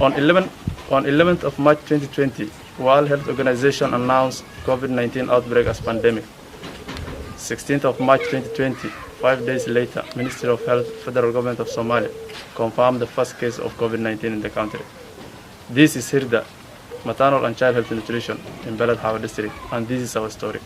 On 11th of March 2020, World Health Organization announced COVID-19 outbreak as pandemic. 16th of March 2020, 5 days later, Ministry of Health, Federal Government of Somalia, confirmed the first case of COVID-19 in the country. This is Hirda, Maternal and Child Health Nutrition in Beled Hawa District, and this is our story.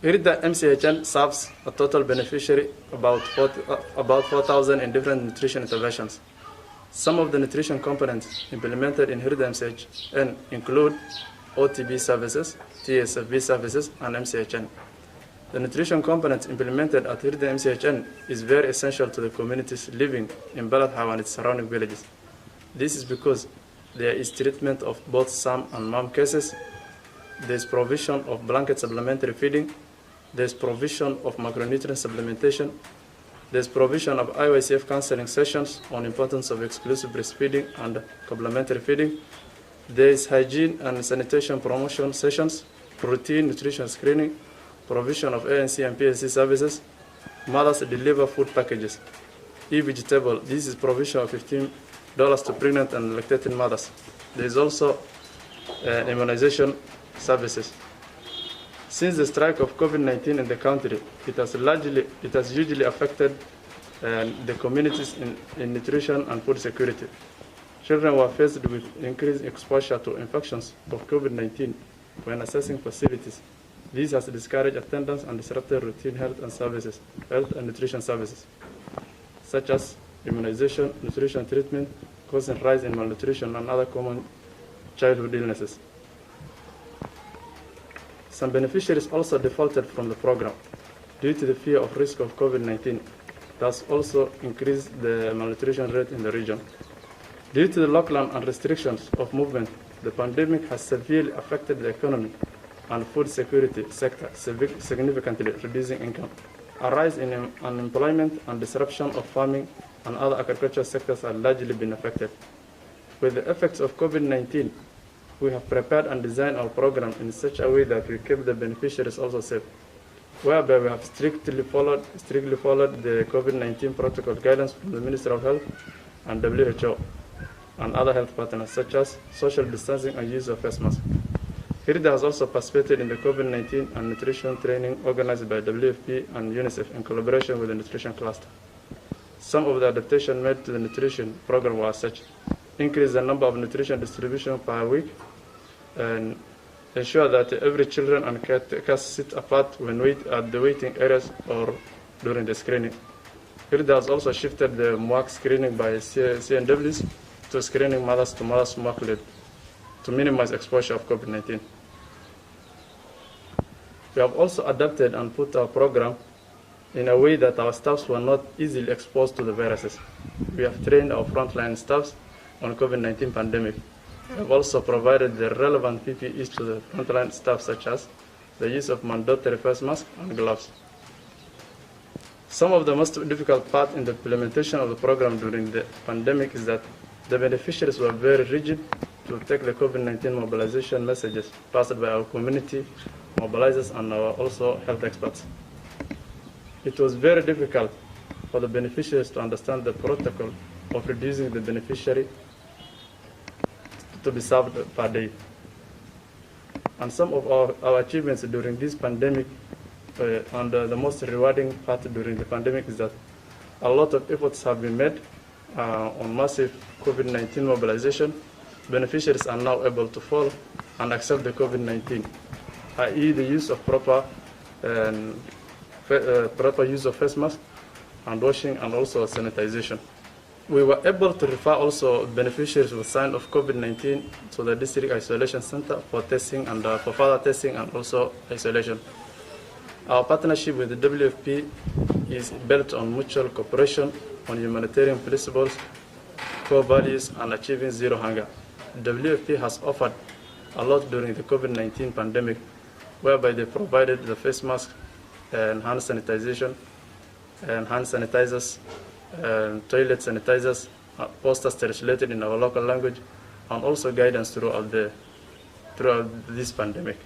IRDA MCHN serves a total beneficiary about 4,000 in different nutrition interventions. Some of the nutrition components implemented in IRDA MCHN include OTB services, TSFB services, and MCHN. The nutrition components implemented at IRDA MCHN is very essential to the communities living in Balad Hawa and its surrounding villages. This is because there is treatment of both SAM and MAM cases, there is provision of blanket supplementary feeding, there is provision of macronutrient supplementation, there is provision of IYCF counseling sessions on importance of exclusive breastfeeding and complementary feeding, there is hygiene and sanitation promotion sessions, routine nutrition screening, provision of ANC and PLC services, mothers deliver food packages, e-vegetable, this is provision of $15 to pregnant and lactating mothers. There is also immunization services. Since the strike of COVID-19 in the country, it has hugely affected the communities in nutrition and food security. Children were faced with increased exposure to infections of COVID-19 when assessing facilities. This has discouraged attendance and disrupted routine health and nutrition services, such as immunization, nutrition treatment, causing rise in malnutrition and other common childhood illnesses. Some beneficiaries also defaulted from the program due to the fear of risk of COVID-19. Thus also increased the malnutrition rate in the region. Due to the lockdown and restrictions of movement, the pandemic has severely affected the economy and food security sector, significantly reducing income. A rise in unemployment and disruption of farming and other agricultural sectors have largely been affected. With the effects of COVID-19, we have prepared and designed our program in such a way that we keep the beneficiaries also safe, whereby we have strictly followed the COVID-19 protocol guidance from the Ministry of Health and WHO and other health partners, such as social distancing and use of face masks. IRDA has also participated in the COVID-19 and nutrition training organized by WFP and UNICEF in collaboration with the nutrition cluster. Some of the adaptations made to the nutrition program were such: increase the number of nutrition distribution per week, and ensure that every children and caretakers sit apart when at the waiting areas or during the screening. IRDA has also shifted the MWAC screening by CNWs to screening mothers to mothers MWAC to minimize exposure of COVID-19. We have also adapted and put our program in a way that our staffs were not easily exposed to the viruses. We have trained our frontline staffs on COVID-19 pandemic. We have also provided the relevant PPEs to the frontline staff, such as the use of mandatory face masks and gloves. Some of the most difficult part in the implementation of the program during the pandemic is that the beneficiaries were very rigid to take the COVID-19 mobilization messages passed by our community mobilizers and our also health experts. It was very difficult for the beneficiaries to understand the protocol of reducing the beneficiary to be served per day. And some of our achievements during this pandemic and the most rewarding part during the pandemic is that a lot of efforts have been made on massive COVID-19 mobilization. Beneficiaries are now able to follow and accept the COVID-19, i.e. the use of proper use of face masks and washing and also sanitization. We were able to refer also beneficiaries with signs of COVID-19 to the district isolation center for testing and for further testing and also isolation. Our partnership with the WFP is built on mutual cooperation, on humanitarian principles, core values, and achieving zero hunger. WFP has offered a lot during the COVID-19 pandemic, whereby they provided the face mask and hand sanitization and hand sanitizers, toilet sanitizers, posters translated in our local language, and also guidance throughout this pandemic.